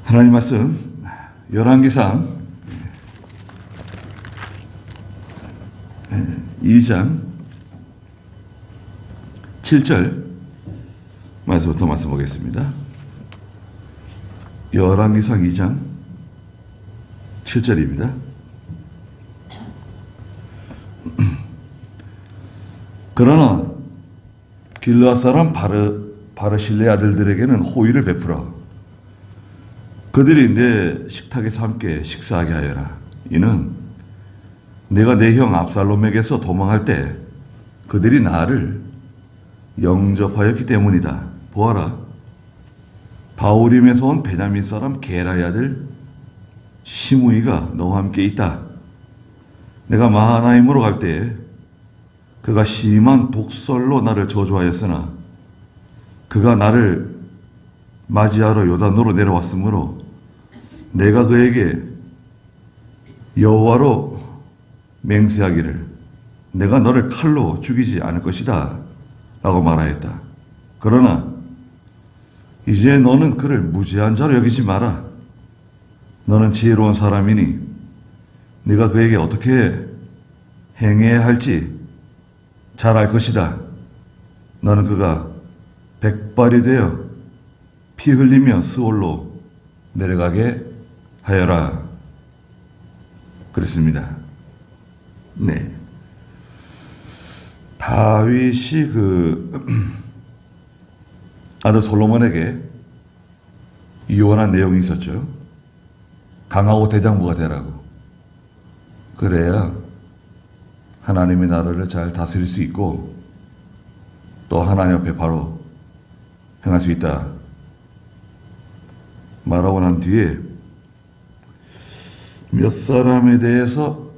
하나님 말씀 열왕기상 2장 7절 말씀부터 말씀 보겠습니다. 열왕기상 2장 7절입니다. 그러나 길르앗 사람 바르실레 아들들에게는 호의를 베풀어 그들이 내 식탁에서 함께 식사하게 하여라. 이는 내가 내 형 압살롬에게서 도망할 때 그들이 나를 영접하였기 때문이다. 보아라, 바후림에서 온 베냐민 사람 게라의 아들 시므이가 너와 함께 있다. 내가 마하나임으로 갈 때 그가 심한 독설로 나를 저주하였으나 그가 나를 맞이하러 요단으로 내려왔으므로 내가 그에게 여호와로 맹세하기를 내가 너를 칼로 죽이지 않을 것이다 라고 말하였다. 그러나 이제 너는 그를 무지한 자로 여기지 마라. 너는 지혜로운 사람이니 네가 그에게 어떻게 행해야 할지 잘 알 것이다. 너는 그가 백발이 되어 피 흘리며 스올로 내려가게 하여라. 그랬습니다. 네. 다윗이 아들 솔로몬에게 유언한 내용이 있었죠. 강하고 대장부가 되라고. 그래야 하나님의 나라를 잘 다스릴 수 있고 또 하나님 앞에 바로 행할 수 있다 말하고 난 뒤에 몇 사람에 대해서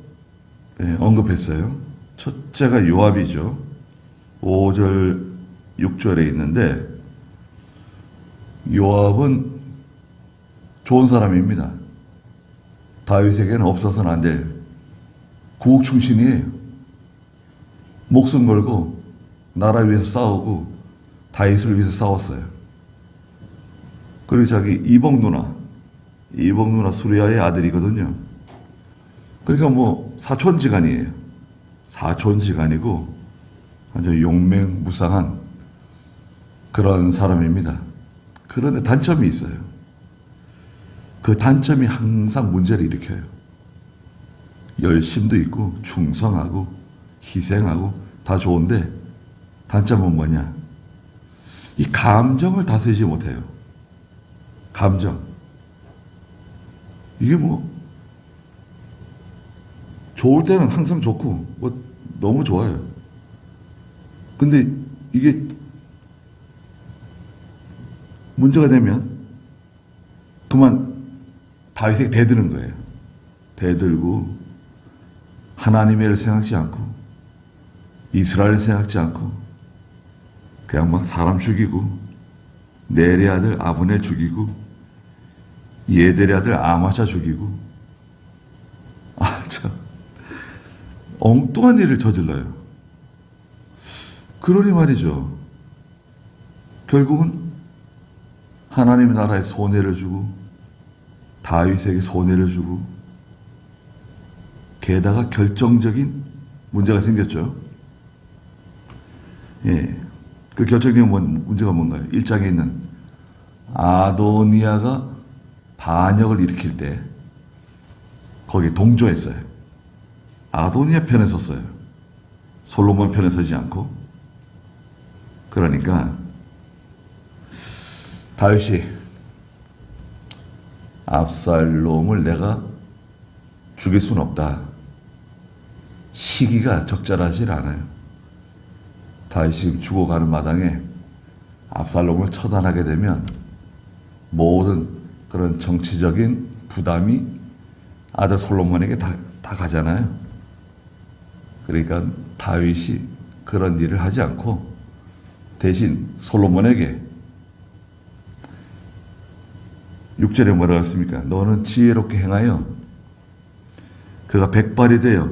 언급했어요. 첫째가 요압이죠. 5절 6절에 있는데 요압은 좋은 사람입니다. 다윗에게는 없어서는 안 될 구국 충신이에요. 목숨 걸고 나라 위해서 싸우고 다윗을 위해서 싸웠어요. 그리고 자기 이복 누나 수리아의 아들이거든요. 그러니까 뭐 사촌지간이에요. 사촌지간이고 아주 용맹무상한 그런 사람입니다. 그런데 단점이 있어요. 그 단점이 항상 문제를 일으켜요. 열심도 있고 충성하고 희생하고 다 좋은데 단점은 뭐냐? 이 감정을 다스리지 못해요. 감정. 이게 뭐 좋을 때는 항상 좋고 뭐 너무 좋아요. 근데 이게 문제가 되면 그만 다윗에게 대드는 거예요. 대들고 하나님의 일을 생각지 않고 이스라엘을 생각지 않고 그냥 막 사람 죽이고 넬의 아들 아브넬 죽이고 예델의 아들 아마샤 죽이고 참 엉뚱한 일을 저질러요. 그러니 말이죠. 결국은 하나님의 나라에 손해를 주고 다윗에게 손해를 주고 게다가 결정적인 문제가 생겼죠. 예, 그 결정적인 문제가 뭔가요? 1장에 있는 아도니아가 반역을 일으킬 때 거기에 동조했어요. 아도니아 편에 섰어요. 솔로몬 편에 서지 않고. 그러니까 다윗이 압살롬을 내가 죽일 수는 없다. 시기가 적절하지 않아요. 다윗이 죽어가는 마당에 압살롬을 처단하게 되면 모든 그런 정치적인 부담이 아들 솔로몬에게 다 가잖아요. 그러니까 다윗이 그런 일을 하지 않고 대신 솔로몬에게 6절에 뭐라고 했습니까? 너는 지혜롭게 행하여 그가 백발이 되어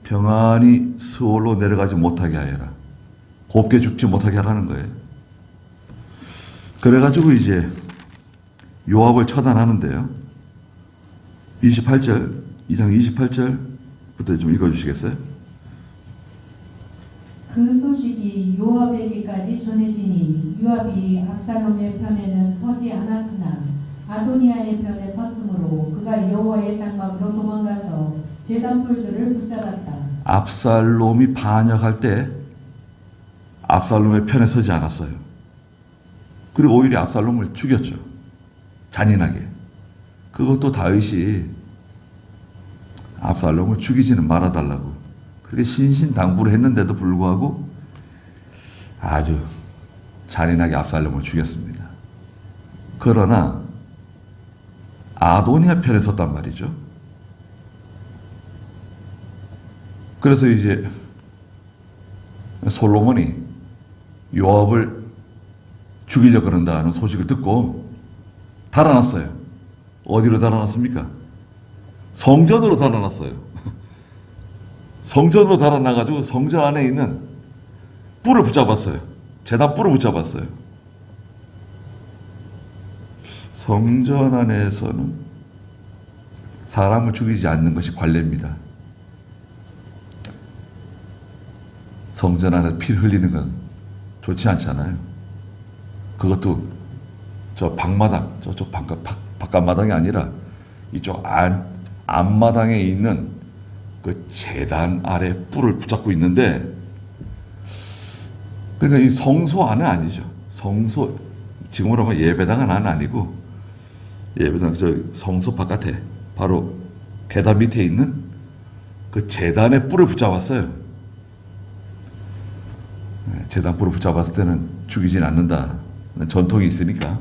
평안히 스올로 내려가지 못하게 하여라. 곱게 죽지 못하게 하라는 거예요. 그래가지고 이제 요압을 처단하는데요. 2장 28절부터 좀 읽어주시겠어요? 그 소식이 요압에게까지 전해지니 요압이 압살롬의 편에는 서지 않았으나 아도니아의 편에 섰으므로 그가 여호와의 장막으로 도망가서 제단불들을 붙잡았다. 압살롬이 반역할 때 압살롬의 편에 서지 않았어요. 그리고 오히려 압살롬을 죽였죠. 잔인하게. 그것도 다윗이 압살롬을 죽이지는 말아달라고 그렇게 신신당부를 했는데도 불구하고 아주 잔인하게 압살롬을 죽였습니다. 그러나 아도니아 편에 섰단 말이죠. 그래서 이제 솔로몬이 요압을 죽이려고 그런다는 소식을 듣고 달아났어요. 어디로 달아났습니까? 성전으로 달아났어요. 성전으로 달아나가지고 성전 안에 있는 뿔을 붙잡았어요. 제단 뿔을 붙잡았어요. 성전 안에서는 사람을 죽이지 않는 것이 관례입니다. 성전 안에 피를 흘리는 건 좋지 않잖아요. 그것도 저 방마당, 저쪽 바깥마당이 아니라 이쪽 앞마당에 있는 그 제단 아래 뿔을 붙잡고 있는데, 그러니까 이 성소 안은 아니죠. 성소, 지금으로 하면 예배당은 아니고, 예배당 저 성소 바깥에 바로 계단 밑에 있는 그 제단의 뿔을 붙잡았어요. 제단 뿔을 붙잡았을 때는 죽이진 않는다. 전통이 있으니까.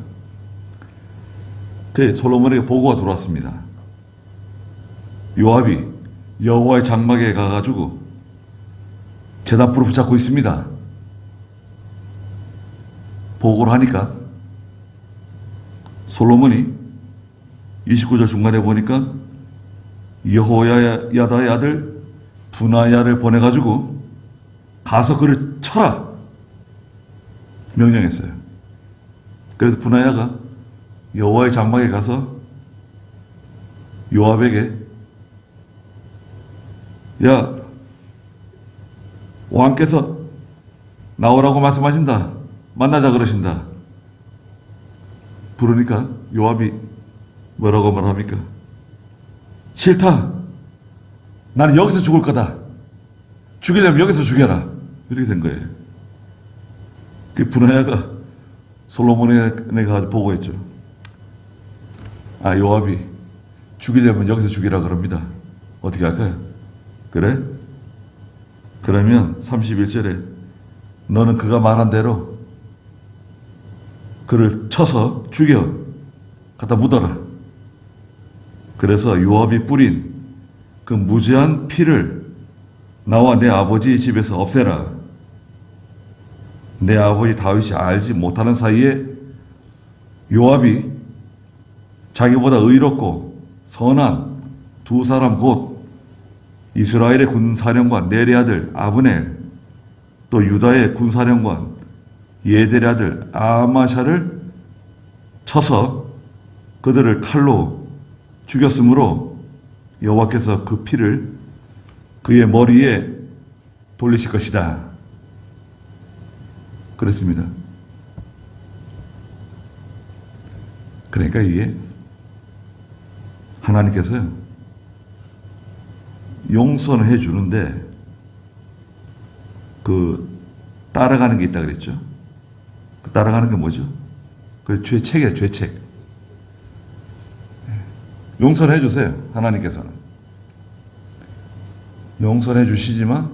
그 솔로몬에게 보고가 들어왔습니다. 요압이 여호와의 장막에 가가지고 제단 뿔을 붙잡고 있습니다. 보고를 하니까 솔로몬이 29절 중간에 보니까 여호야다의 아들 분하야를 보내가지고 가서 그를 쳐라 명령했어요. 그래서 분하야가 여호와의 장막에 가서 요압에게 야, 왕께서 나오라고 말씀하신다. 만나자 그러신다. 부르니까 요압이 뭐라고 말합니까? 싫다. 나는 여기서 죽을 거다. 죽이려면 여기서 죽여라. 이렇게 된 거예요. 그 분하야가 솔로몬에게 가서 보고했죠. 아, 요압이 죽이려면 여기서 죽이라 그럽니다. 어떻게 할까요? 그래? 그러면 31절에 너는 그가 말한 대로 그를 쳐서 죽여 갖다 묻어라. 그래서 요압이 뿌린 그 무죄한 피를 나와 내 아버지 집에서 없애라. 내 아버지 다윗이 알지 못하는 사이에 요압이 자기보다 의롭고 선한 두 사람 곧 이스라엘의 군사령관 넬의 아들 아브넬, 또 유다의 군사령관 예델의 아들 아마샤를 쳐서 그들을 칼로 죽였으므로 여호와께서 그 피를 그의 머리에 돌리실 것이다. 그랬습니다. 그러니까 이게 하나님께서요, 용서는 해주는데 그 따라가는 게 있다 그랬죠. 그 따라가는 게 뭐죠? 그 죄책이에요. 죄책. 용서는 해주세요. 하나님께서는 용서는 해주시지만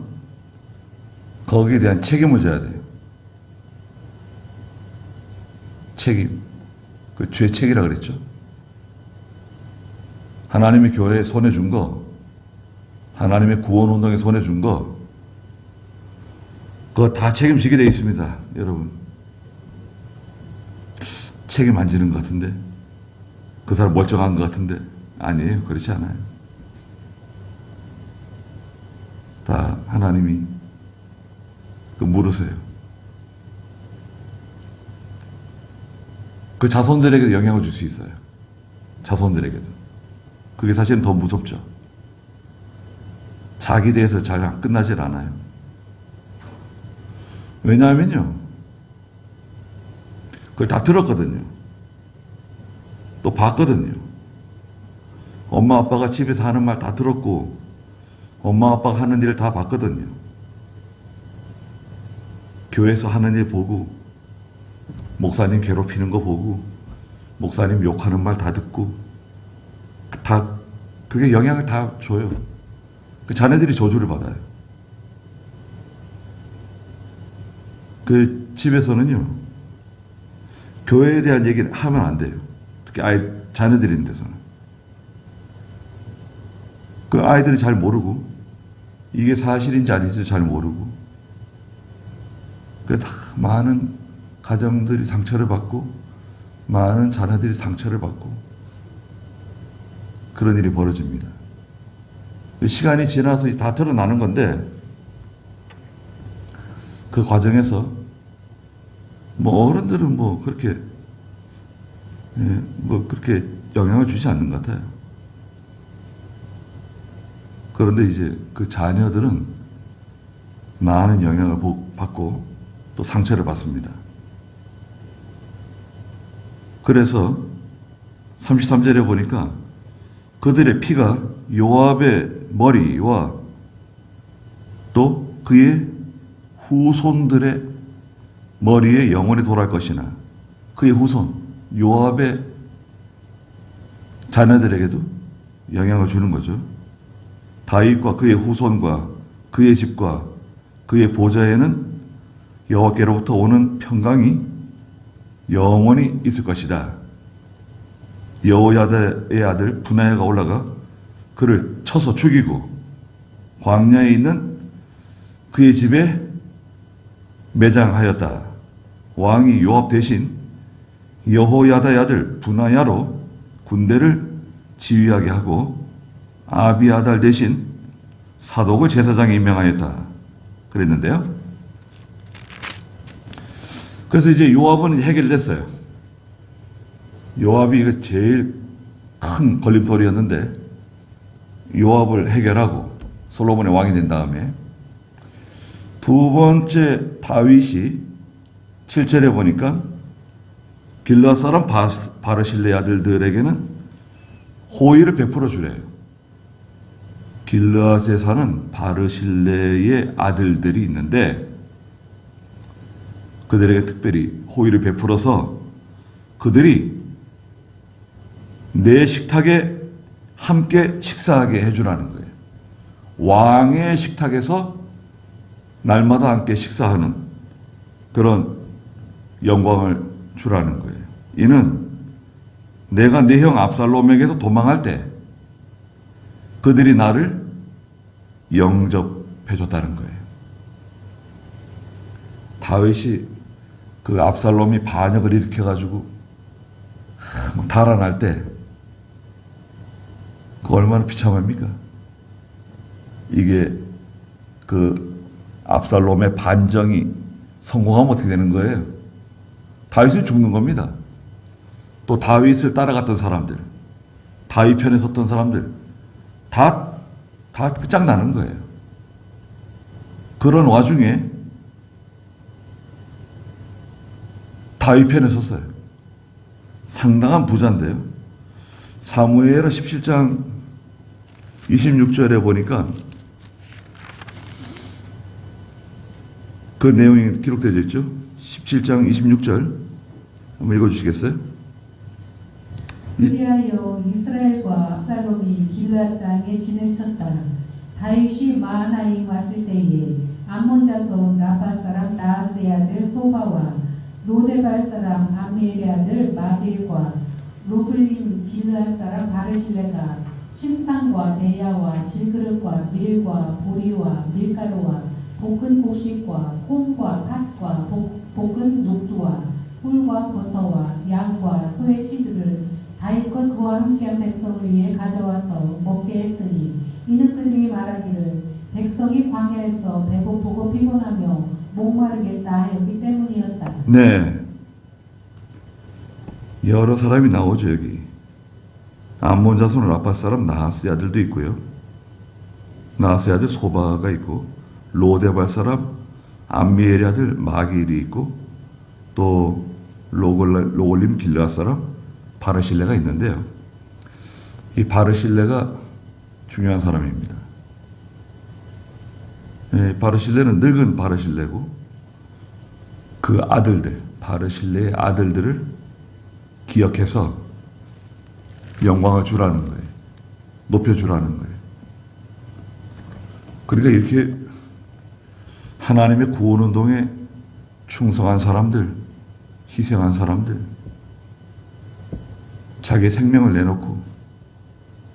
거기에 대한 책임을 져야 돼요. 책임. 그 죄책이라 그랬죠. 하나님의 교회에 손에 준 거, 하나님의 구원운동에 손에 준 거, 그거 다 책임지게 되어 있습니다. 여러분. 책임 안 지는 것 같은데? 그 사람 멀쩡한 것 같은데? 아니에요. 그렇지 않아요. 다 하나님이 그 물으세요. 그 자손들에게 영향을 줄 수 있어요. 자손들에게도. 그게 사실은 더 무섭죠. 자기 대해서 잘 끝나질 않아요. 왜냐하면요, 그걸 다 들었거든요. 또 봤거든요. 엄마 아빠가 집에서 하는 말 다 들었고, 엄마 아빠가 하는 일을 다 봤거든요. 교회에서 하는 일 보고, 목사님 괴롭히는 거 보고, 목사님 욕하는 말 다 듣고, 다 그게 영향을 다 줘요. 그 자녀들이 저주를 받아요. 그 집에서는요, 교회에 대한 얘기를 하면 안 돼요. 특히 자녀들이 있는 데서는. 그 아이들이 잘 모르고, 이게 사실인지 아닌지도 잘 모르고, 그 다 많은 가정들이 상처를 받고, 많은 자녀들이 상처를 받고, 그런 일이 벌어집니다. 시간이 지나서 다 드러나는 건데, 그 과정에서 뭐 어른들은 뭐 그렇게 그렇게 영향을 주지 않는 것 같아요. 그런데 이제 그 자녀들은 많은 영향을 받고 또 상처를 받습니다. 그래서 33절에 보니까 그들의 피가 요압의 머리와 또 그의 후손들의 머리에 영원히 돌아갈 것이나, 그의 후손 요압의 자녀들에게도 영향을 주는 거죠. 다윗과 그의 후손과 그의 집과 그의 보좌에는 여호와께로부터 오는 평강이 영원히 있을 것이다. 여호야다의 아들 분하야가 올라가 그를 쳐서 죽이고 광야에 있는 그의 집에 매장하였다. 왕이 요압 대신 여호야다의 아들 분하야로 군대를 지휘하게 하고 아비아달 대신 사독을 제사장에 임명하였다. 그랬는데요. 그래서 이제 요압은 해결됐어요. 요압이 이거 제일 큰 걸림돌이었는데, 요압을 해결하고 솔로몬의 왕이 된 다음에 두 번째 다윗이 7절에 보니까 길르앗 사람 바르실레 아들들에게는 호의를 베풀어 주래요. 길르앗에 사는 바르실레의 아들들이 있는데 그들에게 특별히 호의를 베풀어서 그들이 내 식탁에 함께 식사하게 해주라는 거예요. 왕의 식탁에서 날마다 함께 식사하는 그런 영광을 주라는 거예요. 이는 내가 내 형 압살롬에게서 도망할 때 그들이 나를 영접해줬다는 거예요. 다윗이 그 압살롬이 반역을 일으켜가지고 달아날 때 그 얼마나 비참합니까? 이게 그 압살롬의 반정이 성공하면 어떻게 되는 거예요? 다윗은 죽는 겁니다. 또 다윗을 따라갔던 사람들, 다윗 편에 섰던 사람들 다 끝장나는 거예요. 그런 와중에 다윗 편에 섰어요. 상당한 부자인데요. 사무엘하 17장 26절에 보니까 그 내용이 기록되어 있죠. 17장 26절 한번 읽어주시겠어요? 그리하여 이스라엘과 압살롬이 길르앗 땅에 진을 쳤다. 다윗이 마하나임 왔을 때에 암몬 자손 라파 사람 나하스의 아들 소바와 로데발 사람 암미엘의 아들 마딜과 로블림 길르앗 사람 바르실레가 침상과 대야와 질그릇과 밀과 보리와 밀가루와 볶은 곡식과 콩과 팥과 볶은 녹두와 꿀과 버터와 양과 소의 치들을 다윗과 그와 함께한 백성을 위해 가져와서 먹게 했으니 이는 그들이 말하기를 백성이 광야에서 배고프고 피곤하며 목마르겠다 하였기 때문이었다. 네, 여러 사람이 나오죠. 여기 암몬 자손 라파 사람 나하스의 아들도 있고요. 나하스의 아들 소바가 있고, 로데발 사람 암미엘의 아들 마길이 있고, 또 로골림 길르앗 사람 바르실레가 있는데요. 이 바르실레가 중요한 사람입니다. 바르실레는 늙은 바르실레고, 그 아들들, 바르실레의 아들들을 기억해서 영광을 주라는 거예요. 높여주라는 거예요. 그러니까 이렇게 하나님의 구원운동에 충성한 사람들, 희생한 사람들, 자기의 생명을 내놓고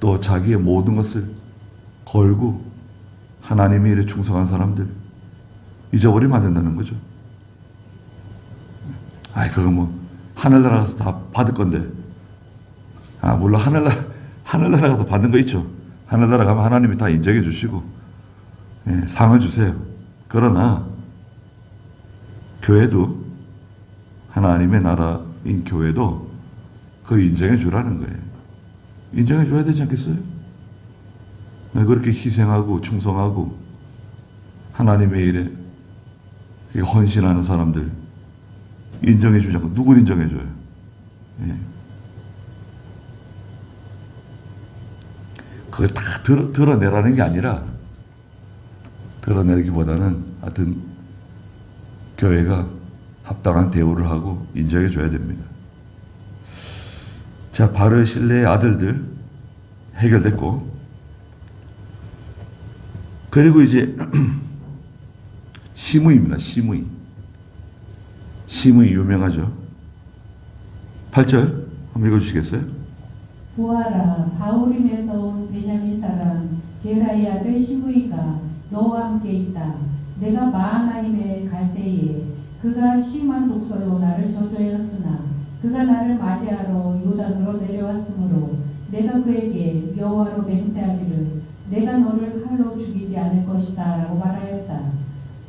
또 자기의 모든 것을 걸고 하나님의 일에 충성한 사람들 잊어버리면 안 된다는 거죠. 그거 뭐 하늘나라 가서 다 받을 건데, 물론 하늘나라 가서 받는 거 있죠. 하늘나라 가면 하나님이 다 인정해 주시고 상을 주세요. 그러나 교회도, 하나님의 나라인 교회도 그걸 인정해 주라는 거예요. 인정해 줘야 되지 않겠어요? 그렇게 희생하고 충성하고 하나님의 일에 헌신하는 사람들 인정해 주지 않고 누굴 인정해 줘요? 그걸 다 드러내라는 게 아니라, 드러내기보다는 하여튼 교회가 합당한 대우를 하고 인정해 줘야 됩니다. 자, 바르실레의 아들들 해결됐고, 그리고 이제 시므이입니다. 시므이 유명하죠. 8절 한번 읽어주시겠어요? 보아라, 바울임에서 온 베냐민 사람 게라의 아들 시므이가 너와 함께 있다. 내가 마하나임에 갈 때에 그가 심한 독설로 나를 저주하였으나 그가 나를 맞이하러 요단으로 내려왔으므로 내가 그에게 여호와로 맹세하기를 내가 너를 칼로 죽이지 않을 것이다 라고 말하였다.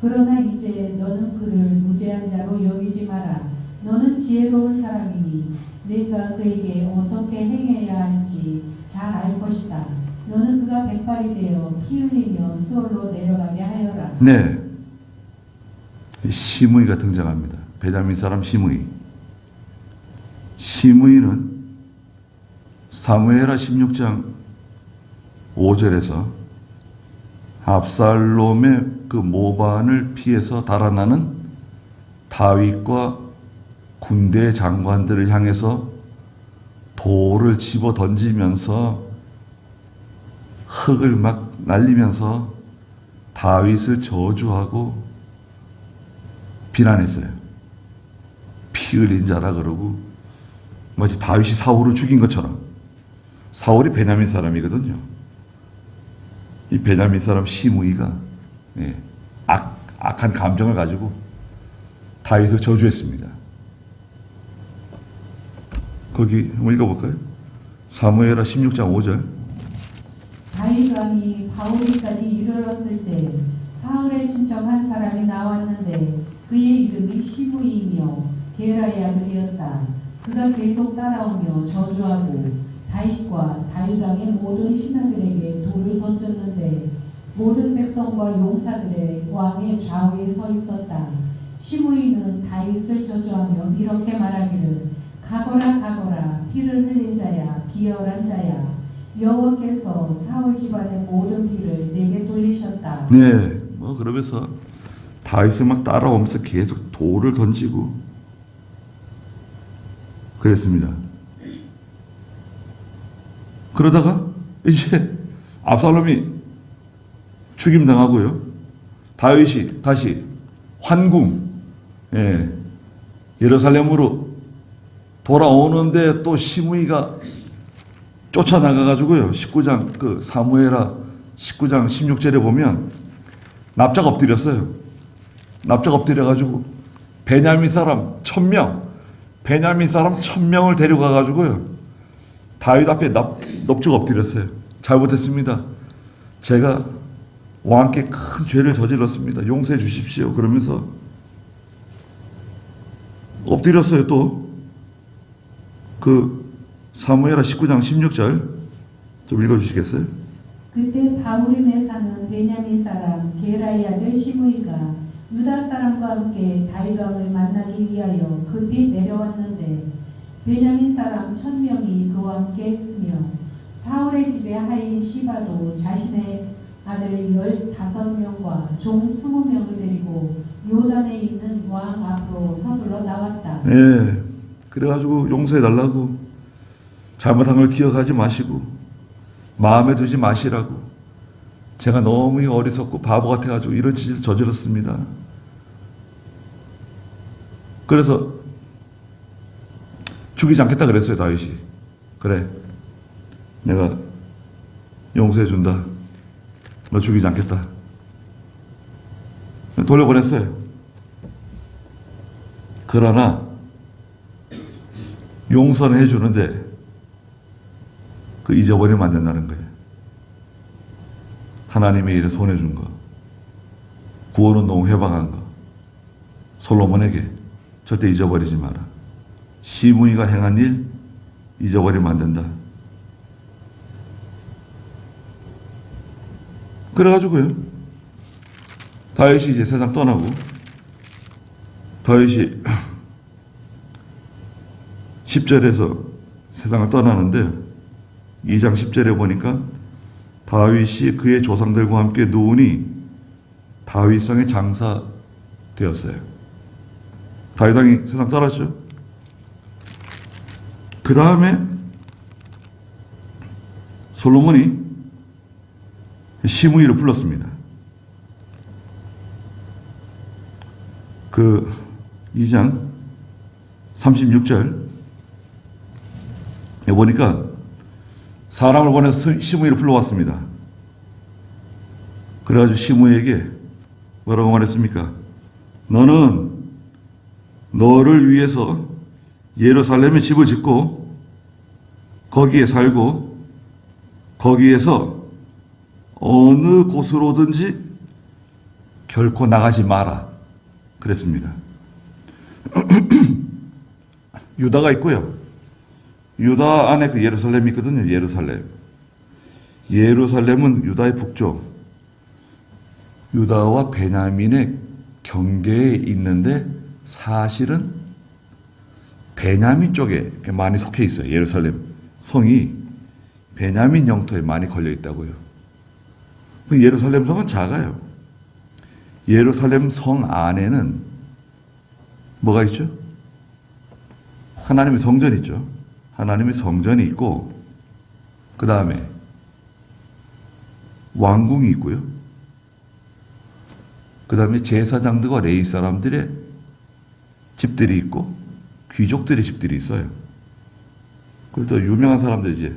그러나 이제 너는 그를 무죄한 자로 여기지 마라. 너는 지혜로운 사람이니 내가 그에게 어떻게 행해야 할지 잘 알 것이다. 너는 그가 백발이 되어 피 흘리며 스올로 내려가게 하여라. 네, 시므이가 등장합니다. 베냐민 사람 시므이. 시므이는 사무엘하 16장 5절에서 압살롬의 그 모반을 피해서 달아나는 다윗과 군대 장관들을 향해서 돌을 집어 던지면서 흙을 막 날리면서 다윗을 저주하고 비난했어요. 피 흘린 자라 그러고, 마치 다윗이 사울을 죽인 것처럼. 사울이 베냐민 사람이거든요. 이 베냐민 사람 시므이가 악한 감정을 가지고 다윗을 저주했습니다. 거기 한번 읽어볼까요? 사무엘하 16장 5절. 다윗 왕이 바울이까지 이르렀을 때 사울의 친척 한 사람이 나왔는데 그의 이름이 시므이이며 게라의 아들이었다. 그가 계속 따라오며 저주하고 다윗과 다윗 왕의 모든 신하들에게 돌을 던졌는데 모든 백성과 용사들의 왕의 좌우에 서 있었다. 시므이는 다윗을 저주하며 이렇게 말하기를 가거라 가거라 피를 흘린 자야 기어란 자야 여호와께서 사울 집안의 모든 피를 내게 돌리셨다. 네, 그러면서 다윗을 막 따라오면서 계속 돌을 던지고 그랬습니다. 그러다가 이제 압살롬이 죽임당하고요. 다윗이 다시 환궁, 예루살렘으로 돌아오는데 또 시므이가 쫓아나가가지고요. 19장 그 사무엘하 19장 16절에 보면 납작 엎드렸어요. 납작 엎드려가지고 베냐민 사람 1000명, 베냐민 사람 1000명을 데려가가지고요. 다윗 앞에 넙죽 엎드렸어요. 잘못했습니다. 제가 왕께 큰 죄를 저질렀습니다. 용서해 주십시오. 그러면서 엎드렸어요. 또 그 사무엘하 19장 16절 좀 읽어주시겠어요? 그때 바후림에 사는 베냐민 사람 게라의 아들 시므이가 유다 사람과 함께 다윗 왕을 만나기 위하여 급히 내려왔는데 베냐민 사람 1000명이 그와 함께 했으며 사울의 집에 하인 시바도 자신의 아들 15명과 종 20명을 데리고 요단에 있는 왕 앞으로 서둘러 나왔다. 예. 그래가지고 용서해달라고, 잘못한 걸 기억하지 마시고 마음에 두지 마시라고, 제가 너무 어리석고 바보 같아가지고 이런 짓을 저질렀습니다. 그래서 죽이지 않겠다 그랬어요. 다윗이. 그래, 내가 용서해준다, 너 죽이지 않겠다. 돌려보냈어요. 그러나 용서는 해주는데 그 잊어버리면 안 된다는 거예요. 하나님의 일에 손해준 거, 구원운동 회방한 거, 솔로몬에게 절대 잊어버리지 마라. 시므이가 행한 일 잊어버리면 안 된다. 그래가지고요, 다윗이 이제 세상 떠나고, 다윗이 10절에서 세상을 떠나는데 2장 10절에 보니까 다윗이 그의 조상들과 함께 누우니 다윗성에 장사되었어요. 다윗 왕이 세상 떠났죠. 그 다음에 솔로몬이 시므이를 불렀습니다. 그 2장 36절 보니까 사람을 보내서 시므이를 불러왔습니다. 그래가지고 시므이에게 뭐라고 말했습니까? 너는 너를 위해서 예루살렘에 집을 짓고 거기에 살고 거기에서 어느 곳으로든지 결코 나가지 마라 그랬습니다. 유다가 있고요, 유다 안에 그 예루살렘이 있거든요. 예루살렘은 유다의 북쪽, 유다와 베냐민의 경계에 있는데 사실은 베냐민 쪽에 많이 속해 있어요. 예루살렘 성이 베냐민 영토에 많이 걸려 있다고요. 예루살렘 성은 작아요. 예루살렘 성 안에는 뭐가 있죠? 하나님의 성전이 있죠. 하나님의 성전이 있고, 그 다음에 왕궁이 있고요, 그 다음에 제사장들과 레위 사람들의 집들이 있고 귀족들의 집들이 있어요. 그리고 또 유명한 사람들 이제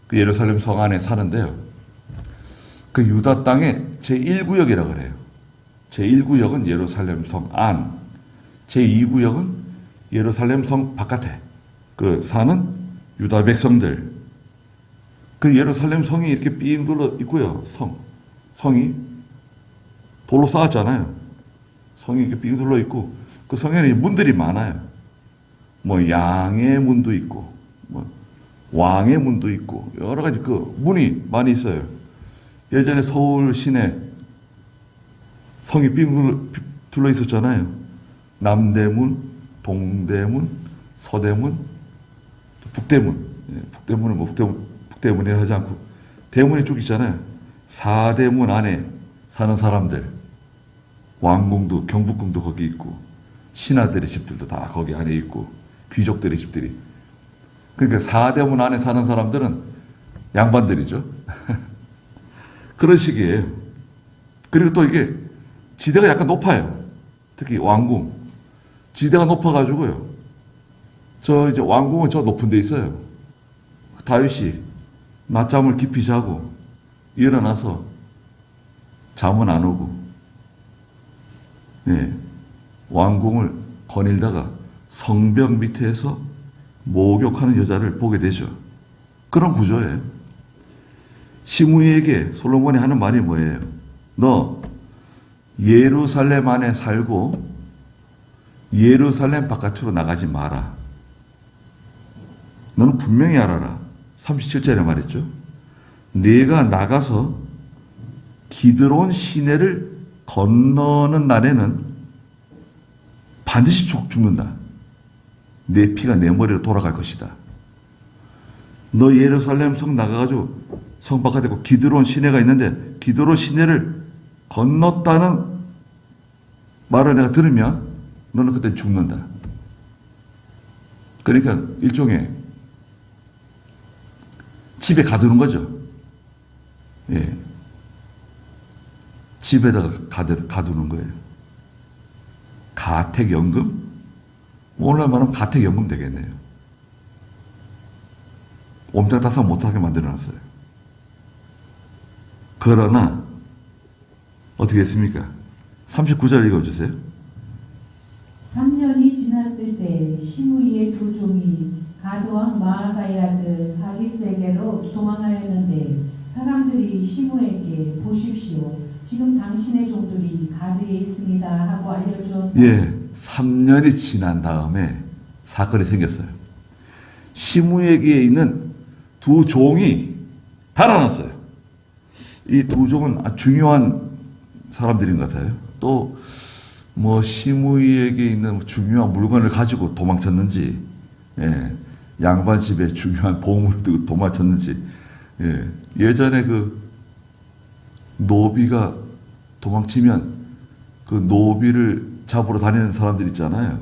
그 예루살렘 성 안에 사는데요, 그 유다 땅의 제1구역이라고 그래요. 제1구역은 예루살렘 성 안, 제2구역은 예루살렘 성 바깥에 그 사는 유다 백성들. 그 예루살렘 성이 이렇게 삥 둘러 있고요. 성이 돌로 쌓았잖아요. 성이 이렇게 삥 둘러 있고, 그 성에는 문들이 많아요. 뭐 양의 문도 있고, 뭐 왕의 문도 있고, 여러 가지 그 문이 많이 있어요. 예전에 서울 시내 성이 삥 둘러 있었잖아요. 남대문, 동대문, 서대문, 북대문. 북대문은 뭐 북대문이라 하지 않고 대문이 쭉 있잖아요. 사대문 안에 사는 사람들, 왕궁도 경복궁도 거기 있고, 신하들의 집들도 다 거기 안에 있고, 귀족들의 집들이. 그러니까 사대문 안에 사는 사람들은 양반들이죠. 그런 식이에요. 그리고 또 이게 지대가 약간 높아요. 특히 왕궁 지대가 높아가지고요, 저 이제 왕궁은 저 높은 데 있어요. 다윗이 낮잠을 깊이 자고 일어나서 잠은 안 오고, 왕궁을 거닐다가 성벽 밑에서 목욕하는 여자를 보게 되죠. 그런 구조예요. 시므이에게 솔로몬이 하는 말이 뭐예요? 너 예루살렘 안에 살고 예루살렘 바깥으로 나가지 마라. 너는 분명히 알아라. 37절에 말했죠. 네가 나가서 기드론 시내를 건너는 날에는 반드시 죽는다. 내 피가 내 머리로 돌아갈 것이다. 너 예루살렘 성 나가가지고 성 바깥에 기드론 시내가 있는데 기드론 시내를 건넜다는 말을 내가 들으면 너는 그때 죽는다. 그러니까 일종의 집에 가두는 거죠. 예. 집에다가 가두는 거예요. 가택연금? 오늘날 말하면 가택연금 되겠네요. 옴짝달싹 못하게 만들어놨어요. 그러나 어떻게 했습니까? 39절 읽어주세요. 3년이 지났을 때 시므이의 두 종이 가드왕 마아가의 아들 아기스에게로 도망하였는데 사람들이 시므에게 보십시오. 지금 당신의 종들이 가드에 있습니다 하고 알려주었다. 예, 3년이 지난 다음에 사건이 생겼어요. 시므에게 있는 두 종이 달아났어요. 이 두 종은 아주 중요한 사람들인 것 같아요. 또 뭐 시므이에게 있는 중요한 물건을 가지고 도망쳤는지, 예, 양반 집에 중요한 보물을 두고 도망쳤는지, 예, 예전에 그 노비가 도망치면 그 노비를 잡으러 다니는 사람들 있잖아요.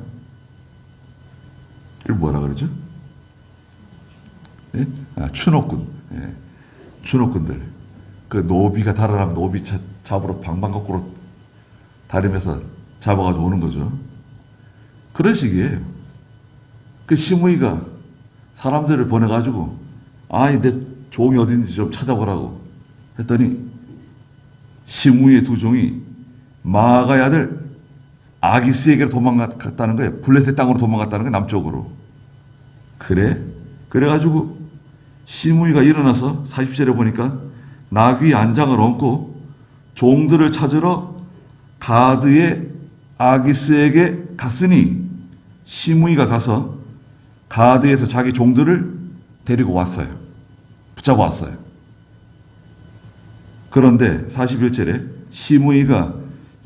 이걸 뭐라 그러죠? 예? 아, 추노꾼. 예. 추노꾼들. 그 노비가 달아나면 노비 잡으러 방방곡곡으로 다니면서 잡아가지고 오는 거죠. 그런 식이에요. 그 시므이가 사람들을 보내가지고 아이 내 종이 어딘지 좀 찾아보라고 했더니 시므이의 두 종이 마아가의 아들 아기스에게로 도망갔다는 거예요. 블레셋 땅으로 도망갔다는 거예요. 남쪽으로. 그래가지고 시므이가 일어나서 40절에 보니까 나귀 안장을 얹고 종들을 찾으러 가드의 아기스에게 갔으니 시므이가 가서 가드에서 자기 종들을 데리고 왔어요. 붙잡아 왔어요. 그런데 41절에 시므이가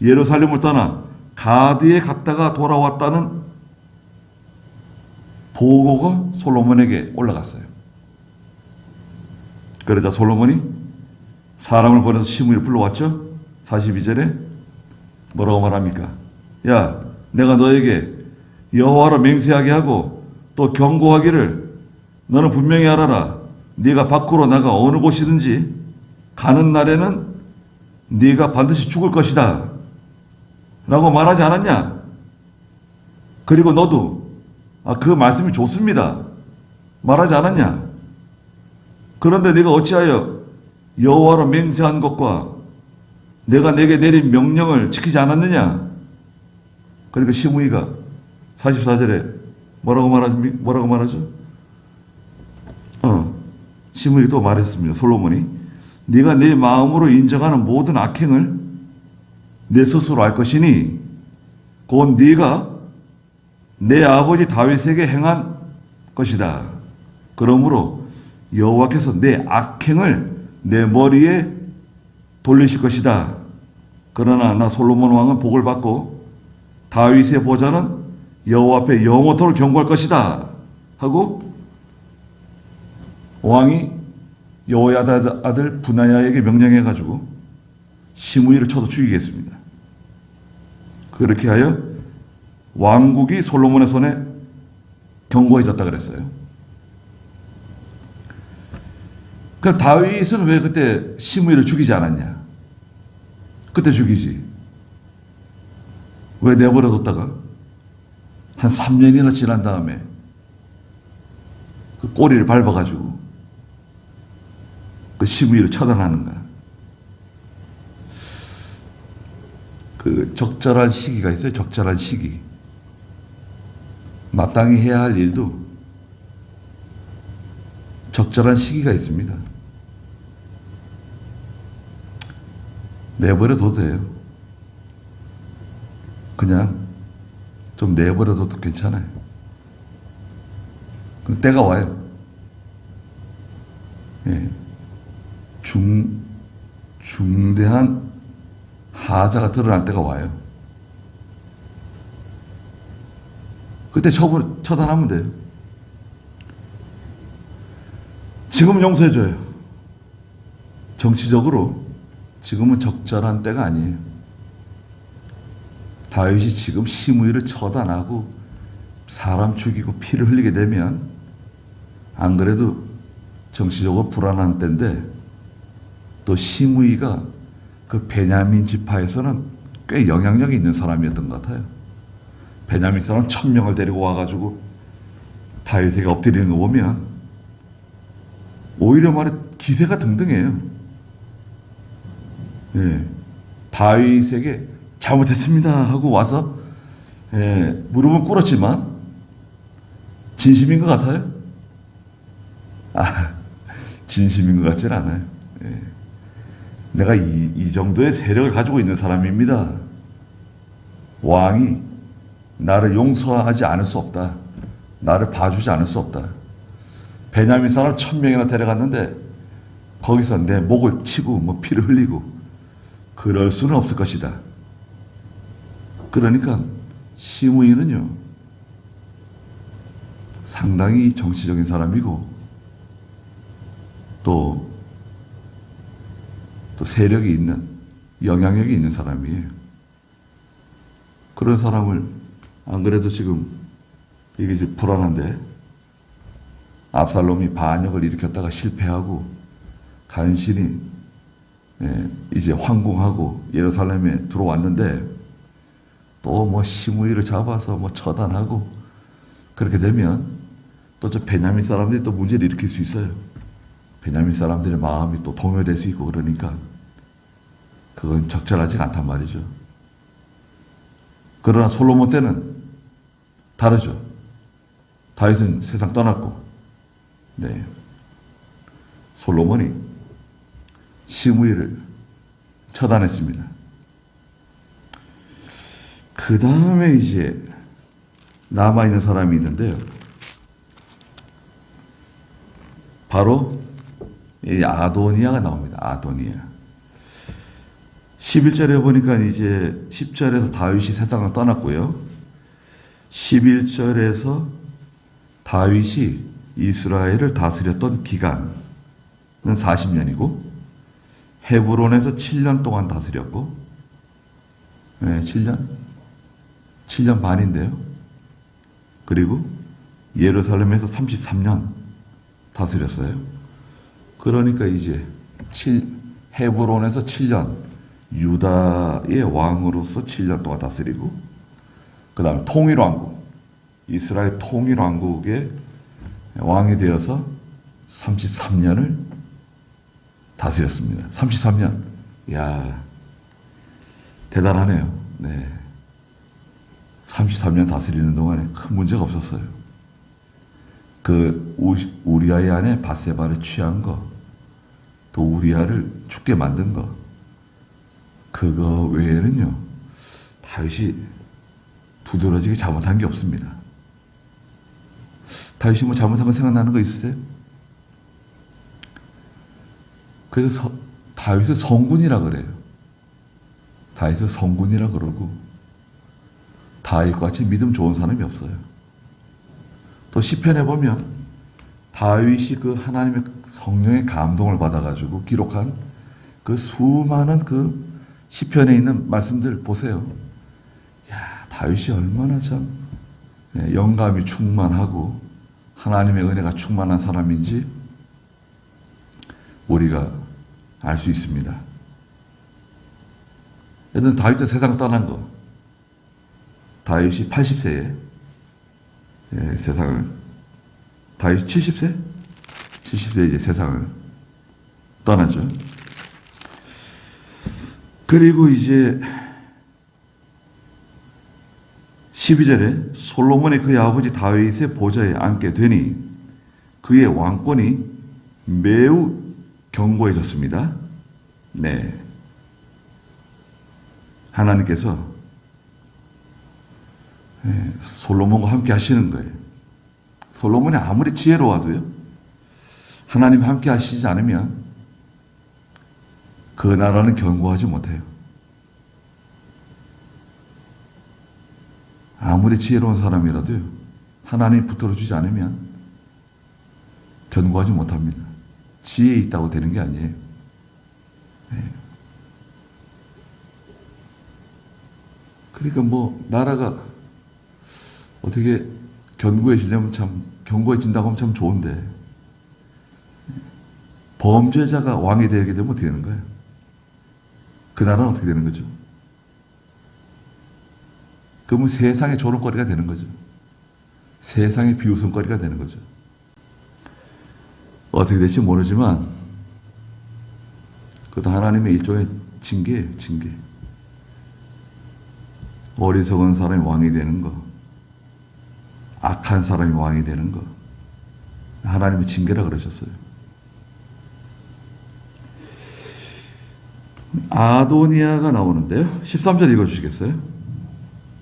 예루살렘을 떠나 가드에 갔다가 돌아왔다는 보고가 솔로몬에게 올라갔어요. 그러자 솔로몬이 사람을 보내서 시므이를 불러왔죠. 42절에 뭐라고 말합니까? 야, 내가 너에게 여호와로 맹세하게 하고 또 경고하기를 너는 분명히 알아라. 네가 밖으로 나가 어느 곳이든지 가는 날에는 네가 반드시 죽을 것이다 라고 말하지 않았냐? 그리고 너도 그 말씀이 좋습니다 말하지 않았냐? 그런데 네가 어찌하여 여호와로 맹세한 것과 내가 내게 내린 명령을 지키지 않았느냐? 그러니까 시므이가 44절에 뭐라고 말하죠? 시므이가 또 말했습니다. 솔로몬이 네가 내 마음으로 인정하는 모든 악행을 내 스스로 알 것이니 곧 네가 내 아버지 다윗에게 행한 것이다. 그러므로 여호와께서 내 악행을 내 머리에 돌리실 것이다. 그러나 나 솔로몬 왕은 복을 받고 다윗의 보좌는 여호와 앞에 영원토록 경고할 것이다 하고 왕이 여호야다 아들 분하야에게 명령해가지고 시므이를 쳐서 죽이겠습니다. 그렇게 하여 왕국이 솔로몬의 손에 견고해졌다 그랬어요. 그럼 다윗은 왜 그때 시므이를 죽이지 않았냐? 그때 죽이지. 왜 내버려뒀다가 한 3년이나 지난 다음에 그 꼬리를 밟아가지고 그 시므이를 처단하는가? 그 적절한 시기가 있어요. 적절한 시기. 마땅히 해야 할 일도 적절한 시기가 있습니다. 내버려둬도 돼요. 그냥 좀 내버려둬도 괜찮아요. 때가 와요. 예, 중대한 하자가 드러날 때가 와요. 그때 처단하면 돼요. 지금은 용서해줘요. 정치적으로 지금은 적절한 때가 아니에요. 다윗이 지금 시므이를 처단하고 사람 죽이고 피를 흘리게 되면 안 그래도 정치적으로 불안한 때인데, 또 시므이가 그 베냐민 지파에서는 꽤 영향력이 있는 사람이었던 것 같아요. 베냐민 사람 1000명을 데리고 와가지고 다윗에게 엎드리는 거 보면 오히려 말해 기세가 등등해요. 예, 다윗에게 잘못했습니다 하고 와서 무릎은 꿇었지만 진심인 것 같아요? 진심인 것 같지는 않아요. 예. 내가 이 정도의 세력을 가지고 있는 사람입니다. 왕이 나를 용서하지 않을 수 없다. 나를 봐주지 않을 수 없다. 베냐민 사람 1000명이나 데려갔는데 거기서 내 목을 치고 뭐 피를 흘리고 그럴 수는 없을 것이다. 그러니까 시므이는요, 상당히 정치적인 사람이고 또 세력이 있는, 영향력이 있는 사람이에요. 그런 사람을 안 그래도 지금 이게 이제 불안한데, 압살롬이 반역을 일으켰다가 실패하고 간신히 이제 황궁하고 예루살렘에 들어왔는데 또 뭐 시므이를 잡아서 뭐 처단하고 그렇게 되면 또 저 베냐민 사람들이 또 문제를 일으킬 수 있어요. 베냐민 사람들의 마음이 또 동요될 수 있고 그러니까 그건 적절하지가 않단 말이죠. 그러나 솔로몬 때는 다르죠. 다윗은 세상 떠났고, 솔로몬이 시므이를 처단했습니다. 그 다음에 이제 남아있는 사람이 있는데요. 바로 이 아도니아가 나옵니다. 아도니아. 11절에 보니까 이제 10절에서 다윗이 세상을 떠났고요. 11절에서 다윗이 이스라엘을 다스렸던 기간은 40년이고 헤브론에서 7년 동안 다스렸고, 7년 반인데요. 그리고 예루살렘에서 33년 다스렸어요. 그러니까 이제 헤브론에서 7년, 유다의 왕으로서 7년 동안 다스리고, 그 다음에 통일왕국, 이스라엘 통일왕국의 왕이 되어서 33년을 다스렸습니다. 33년. 이야, 대단하네요. 33년 다스리는 동안에 큰 문제가 없었어요. 그 우리아의 아내 바세바를 취한 거, 또 우리아를 죽게 만든 거, 그거 외에는요, 다윗이 두드러지게 잘못한 게 없습니다. 다윗이 뭐 잘못한 거 생각나는 거 있으세요? 그래서 다윗을 성군이라 그래요. 다윗을 성군이라 그러고, 다윗과 같이 믿음 좋은 사람이 없어요. 또 시편에 보면 다윗이 그 하나님의 성령의 감동을 받아가지고 기록한 그 수많은 그 시편에 있는 말씀들 보세요. 야, 다윗이 얼마나 참 영감이 충만하고 하나님의 은혜가 충만한 사람인지 우리가 알 수 있습니다. 여러분, 다윗도 세상 떠난 거, 다윗이 80세에 세상을, 다윗 70세? 70세에 이제 세상을 떠나죠. 그리고 이제 12절에 솔로몬이 그의 아버지 다윗의 보좌에 앉게 되니 그의 왕권이 매우 견고해졌습니다. 하나님께서 솔로몬과 함께 하시는 거예요. 솔로몬이 아무리 지혜로워도요, 하나님 함께 하시지 않으면 그 나라는 견고하지 못해요. 아무리 지혜로운 사람이라도요, 하나님이 붙들어주지 않으면 견고하지 못합니다. 지혜 있다고 되는 게 아니에요. 네. 그러니까 뭐 나라가 어떻게 견고해진다고 하면 참 좋은데, 범죄자가 왕이 되게 되면 어떻게 되는 거예요? 그 나라는 어떻게 되는 거죠? 그러면 세상의 조롱거리가 되는 거죠. 세상의 비웃음거리가 되는 거죠. 어떻게 될지 모르지만 그것도 하나님의 일종의 징계예요. 징계. 어리석은 사람이 왕이 되는 거, 악한 사람이 왕이 되는 거, 하나님의 징계라 그러셨어요. 아도니아가 나오는데요. 13절 읽어주시겠어요?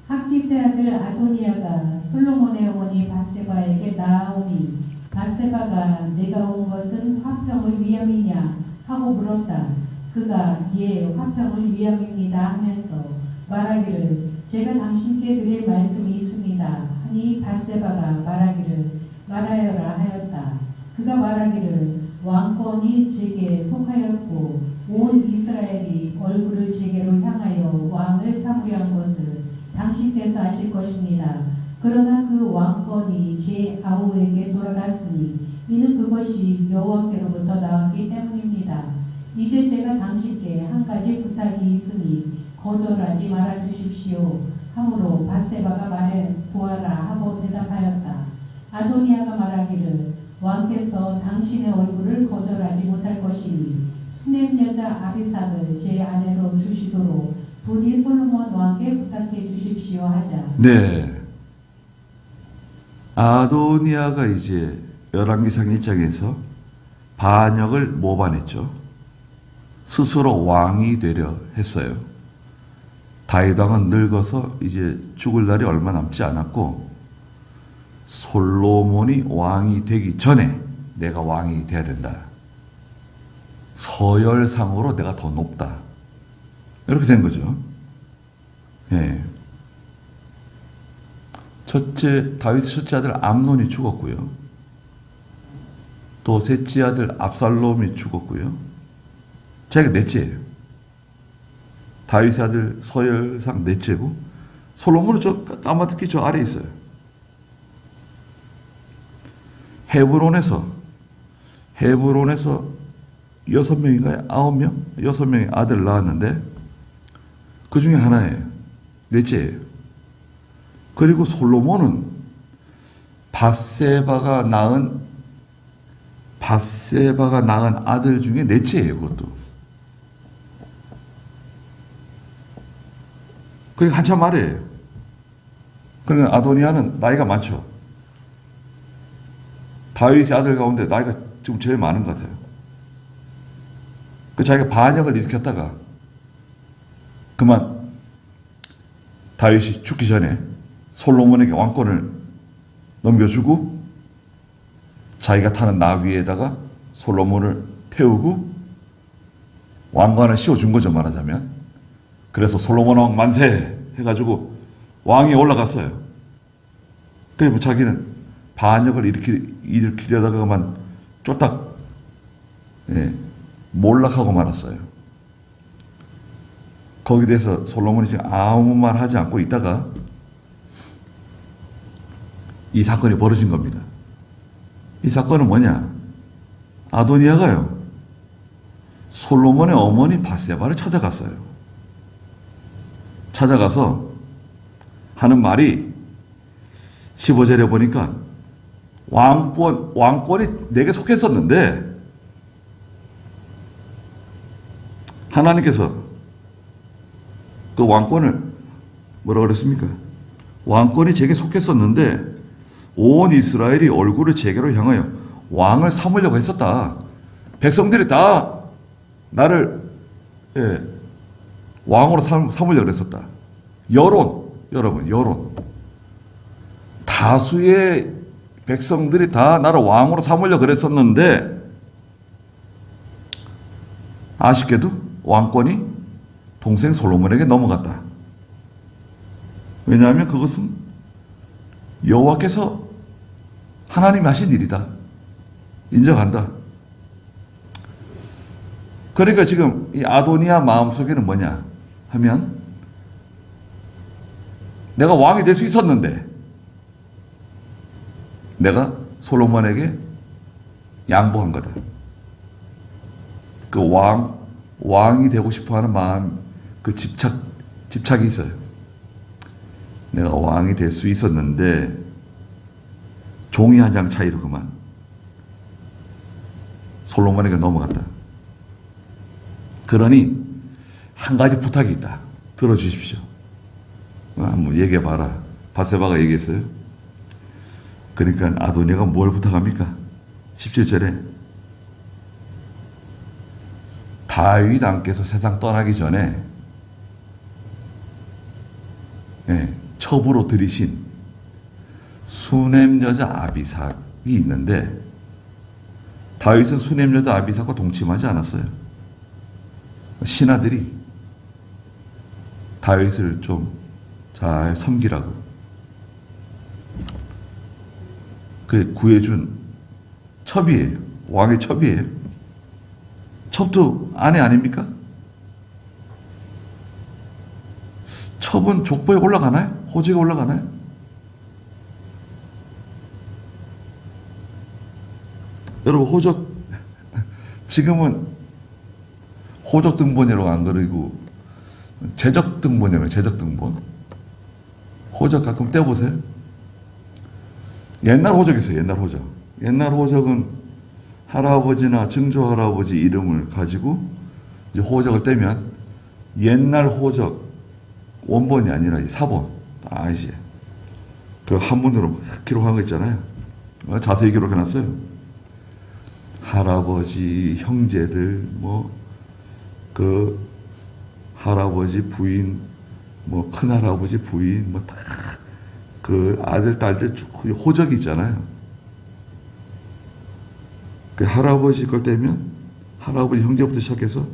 학기세 아들 아도니아가 솔로몬의 어머니 밧세바에게 나아오니 밧세바가 내가 온 것은 화평을 위함이냐 하고 물었다. 그가 예 화평을 위함입니다 하면서 말하기를 제가 당신께 드릴 말씀이 있습니다 하니 밧세바가 말하기를 말하여라 하였다. 그가 말하기를 왕권이 제게 속하였고 온 이스라엘이 얼굴을 제게로 향하여 왕을 삼으려 한 것을 당신께서 아실 것입니다. 그러나 그 왕권이 제 아우에게 돌아갔으니 이는 그것이 여호와께로부터 나왔기 때문입니다. 이제 제가 당신께 한 가지 부탁이 있으니 거절하지 말아 주십시오. 하므로 밧세바가 말해 보아라 하고 대답하였다. 아도니아가 말하기를 왕께서 당신의 얼굴을 거절하지 못할 것이니 수넴 여자 아비삭을 제 아내로 주시도록 부디 솔로몬 왕께 부탁해 주십시오 하자. 네. 아도니아가 이제 열왕기상 1장에서 반역을 모반했죠. 스스로 왕이 되려 했어요. 다윗 왕은 늙어서 이제 죽을 날이 얼마 남지 않았고 솔로몬이 왕이 되기 전에 내가 왕이 돼야 된다. 서열상으로 내가 더 높다. 이렇게 된 거죠. 예. 다윗의 첫째 아들 암논이 죽었고요. 또 셋째 아들 압살롬이 죽었고요. 자기가 넷째예요. 다윗의 아들 서열상 넷째고, 솔로몬은 저 까마득히 저 아래에 있어요. 헤브론에서 6명인가요? 9명? 6명의 아들을 낳았는데 그 중에 하나예요. 넷째예요. 그리고 솔로몬은 밧세바가 낳은 아들 중에 넷째예요. 그것도. 그러니까 한참 아래예요. 그러니까 아도니아는 나이가 많죠. 다윗의 아들 가운데 나이가 지금 제일 많은 것 같아요. 그 자기가 반역을 일으켰다가 그만 다윗이 죽기 전에 솔로몬에게 왕권을 넘겨주고 자기가 타는 나귀에다가 솔로몬을 태우고 왕관을 씌워준 거죠, 말하자면. 그래서 솔로몬 왕 만세 해가지고 왕이 올라갔어요. 그리고 자기는 반역을 일으키려다가 그만 쫄딱 몰락하고 말았어요. 거기에 대해서 솔로몬이 지금 아무 말 하지 않고 있다가 이 사건이 벌어진 겁니다. 이 사건은 뭐냐? 아도니아가요, 솔로몬의 어머니 밧세바를 찾아갔어요. 찾아가서 하는 말이 15절에 보니까 왕권이 내게 속했었는데 하나님께서 그 왕권을 뭐라고 그랬습니까? 왕권이 제게 속했었는데 온 이스라엘이 얼굴을 제게로 향하여 왕을 삼으려고 했었다. 백성들이 다 나를 왕으로 삼으려고 했었다. 여러분, 다수의 백성들이 다 나를 왕으로 삼으려고 그랬었는데 아쉽게도 왕권이 동생 솔로몬에게 넘어갔다. 왜냐하면 그것은 여호와께서 하나님이 하신 일이다. 인정한다. 그러니까 지금 이 아도니아 마음속에는 뭐냐 하면, 내가 왕이 될 수 있었는데 내가 솔로몬에게 양보한 거다. 그 왕이 되고 싶어 하는 마음, 그 집착이 있어요. 내가 왕이 될 수 있었는데 종이 한 장 차이로 그만 솔로몬에게 넘어갔다. 그러니 한 가지 부탁이 있다. 들어주십시오. 한번 얘기해봐라. 바세바가 얘기했어요. 그러니까 아도니아가 뭘 부탁합니까? 17절에 다윗 왕께서 세상 떠나기 전에 첩으로 들이신 수넴 여자 아비삭이 있는데, 다윗은 수넴 여자 아비삭과 동침하지 않았어요. 신하들이 다윗을 좀 잘 섬기라고 그 구해준 첩이에요. 왕의 첩이에요. 첩도 아내 아닙니까? 첩은 족보에 올라가나요? 호적에 올라가나요? 여러분, 호적 지금은 호적 등본이라고 안 그러고 제적 등본이라고. 제적 등본. 호적 가끔 떼보세요. 옛날 호적 있어요. 옛날 호적. 옛날 호적은 할아버지나 증조 할아버지 이름을 가지고 이제 호적을 떼면 옛날 호적 원본이 아니라 사본. 이제 그 한문으로 기록한 거 있잖아요. 자세히 기록해놨어요. 할아버지, 형제들, 그 할아버지 부인, 큰할아버지 부인, 다 그 아들, 딸들 쭉 호적이 있잖아요. 그 할아버지 걸 떼면 할아버지 형제부터 시작해서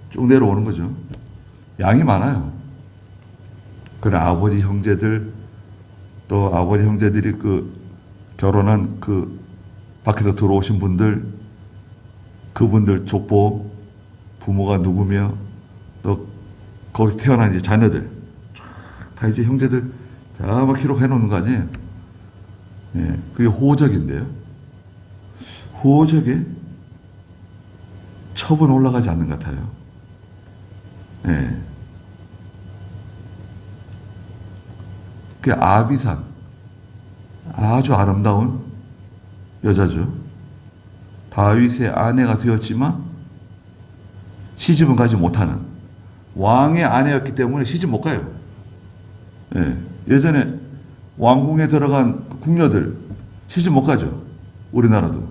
쭉 내려오는 거죠. 양이 많아요. 그래, 아버지 형제들, 또 아버지 형제들이 그 결혼한 그 밖에서 들어오신 분들, 그분들 족보, 부모가 누구며, 또 거기서 태어난 이제 자녀들, 다 이제 형제들 다 막 기록해 놓는 거 아니에요? 그게 호적인데요. 호적에 첩은 올라가지 않는 것 같아요. 그 아비삭, 아주 아름다운 여자죠. 다윗의 아내가 되었지만 시집은 가지 못하는 왕의 아내였기 때문에 시집 못 가요. 예전에 왕궁에 들어간 궁녀들 시집 못 가죠. 우리나라도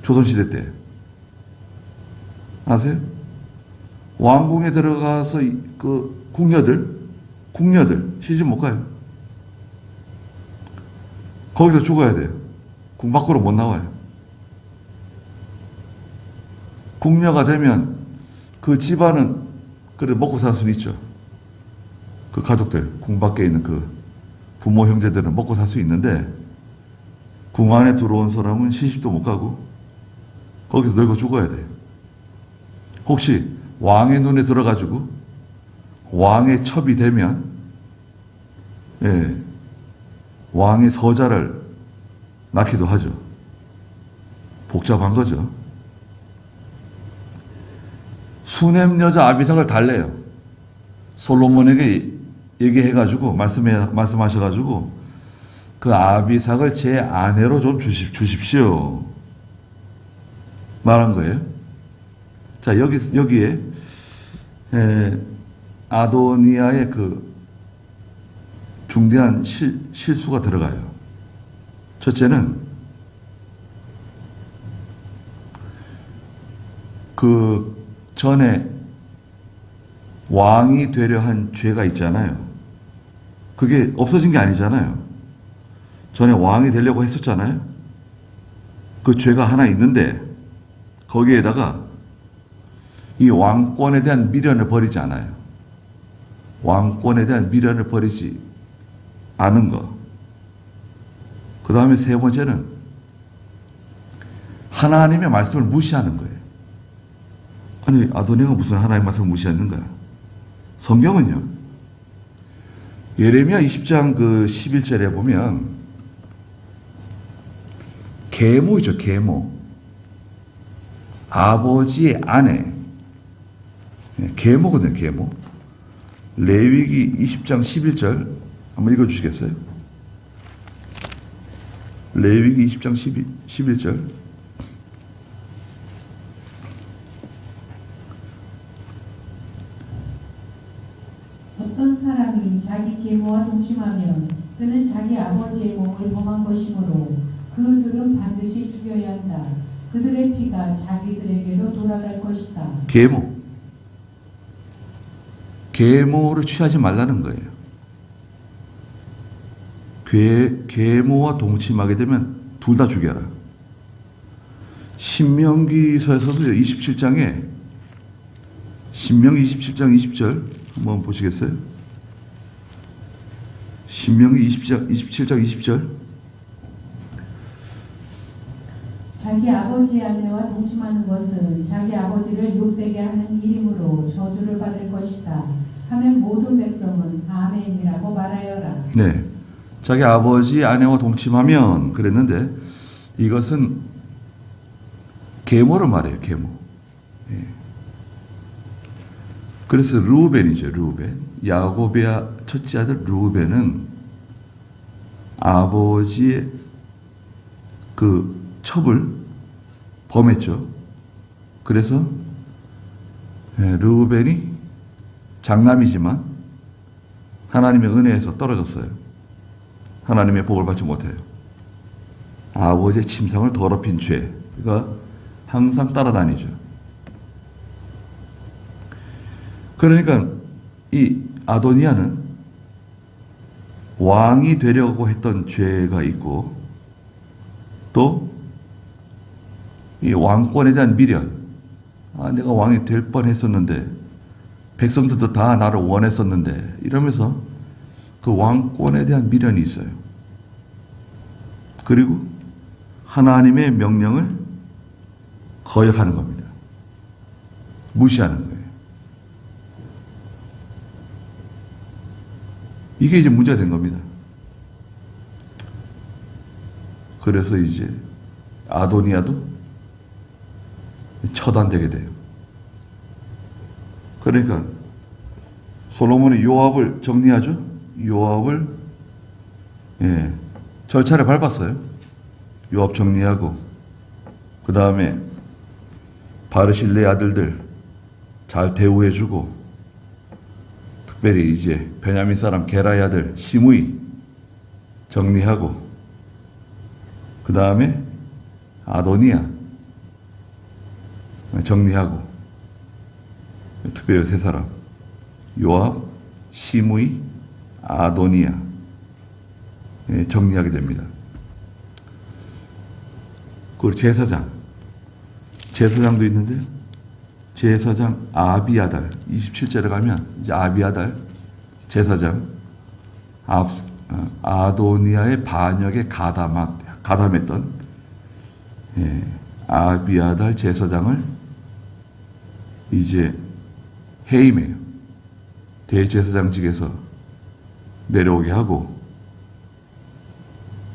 조선시대 때 아세요? 왕궁에 들어가서 그 궁녀들 시집 못 가요. 거기서 죽어야 돼요. 궁 밖으로 못 나와요. 궁녀가 되면 그 집안은 그래 먹고 살 수는 있죠. 그 가족들, 궁 밖에 있는 그 부모 형제들은 먹고 살 수 있는데, 궁 안에 들어온 사람은 시집도 못 가고 거기서 늙어 죽어야 돼요. 혹시 왕의 눈에 들어가지고 왕의 첩이 되면 왕의 서자를 낳기도 하죠. 복잡한 거죠. 수넴 여자 아비삭을 달래요. 솔로몬에게 얘기해가지고 말씀하셔가지고 그 아비삭을 제 아내로 좀 주십시오. 말한 거예요. 자, 여기에 아도니아의 그 중대한 실수가 들어가요. 첫째는 그 전에 왕이 되려 한 죄가 있잖아요. 그게 없어진 게 아니잖아요. 전에 왕이 되려고 했었잖아요. 그 죄가 하나 있는데 거기에다가 이 왕권에 대한 미련을 버리지 않아요. 왕권에 대한 미련을 버리지 않은 것. 그 다음에 세 번째는 하나님의 말씀을 무시하는 거예요. 아니, 아도니아가 무슨 하나님의 말씀을 무시했는가? 성경은요, 예레미야 20장 그 11절에 보면 계모이죠, 계모. 아버지의 아내. 계모거든요, 계모. 레위기 20장 11절 한번 읽어주시겠어요? 레위기 20장 11절. 어떤 사람이 자기 계모와 동침하면 그는 자기 아버지의 몸을 범한 것이므로 그들은 반드시 죽여야 한다. 그들의 피가 자기들에게로 돌아갈 것이다. 계모. 계모를 취하지 말라는 거예요. 계모와 동침하게 되면 둘 다 죽여라. 신명기서에서도 27장에 신명기 27장 20절 한번 보시겠어요? 신명기 27장 20절. 자기 아버지의 아내와 동침하는 것은 자기 아버지를 욕되게 하는 일이므로 저주를 받을 것이다. 하면 모든 백성은 아멘이라고 말하여라. 네. 자기 아버지 아내와 동침하면 그랬는데 이것은 계모를 말해요. 계모. 예. 그래서 르우벤이죠. 르우벤. 야곱의 첫째 아들 르우벤은 아버지의 그 첩을 범했죠. 그래서 르우벤이 장남이지만 하나님의 은혜에서 떨어졌어요. 하나님의 복을 받지 못해요. 아버지의 침상을 더럽힌 죄가 항상 따라다니죠. 그러니까 이 아도니아는 왕이 되려고 했던 죄가 있고 또 이 왕권에 대한 미련. 내가 왕이 될 뻔했었는데 백성들도 다 나를 원했었는데 이러면서 그 왕권에 대한 미련이 있어요. 그리고 하나님의 명령을 거역하는 겁니다. 무시하는 거예요. 이게 이제 문제가 된 겁니다. 그래서 이제 아도니아도 처단되게 돼요. 그러니까 솔로몬이 요압을 정리하죠. 요압을 절차를 밟았어요. 요압 정리하고 그 다음에 바르실레 아들들 잘 대우해주고 특별히 이제 베냐민 사람 게라의 아들 시므이 정리하고 그 다음에 아도니아 정리하고 특별히 세 사람 요압, 시므이, 아도니아 정리하게 됩니다. 그리고 제사장도 있는데요. 제사장 아비아달 27절에 가면 이제 아비아달 제사장 아도니아의 반역에 가담했던 아비아달 제사장을 이제 해임해요. 대제사장직에서 내려오게 하고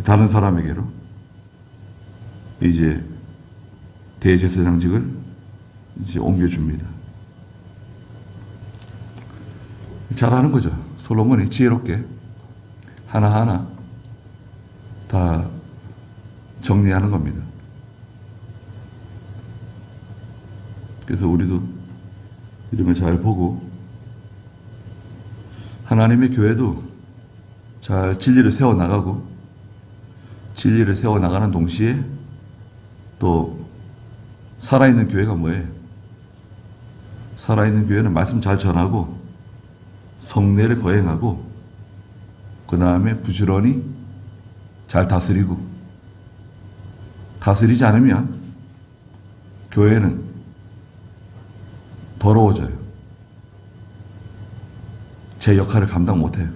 다른 사람에게로 이제 대제사장직을 이제 옮겨줍니다. 잘하는 거죠. 솔로몬이 지혜롭게 하나하나 다 정리하는 겁니다. 그래서 우리도 이런 걸 잘 보고 하나님의 교회도 잘 진리를 세워나가고 진리를 세워나가는 동시에 또 살아있는 교회가 뭐예요? 살아있는 교회는 말씀 잘 전하고 성례를 거행하고 그 다음에 부지런히 잘 다스리고 다스리지 않으면 교회는 더러워져요. 제 역할을 감당 못해요.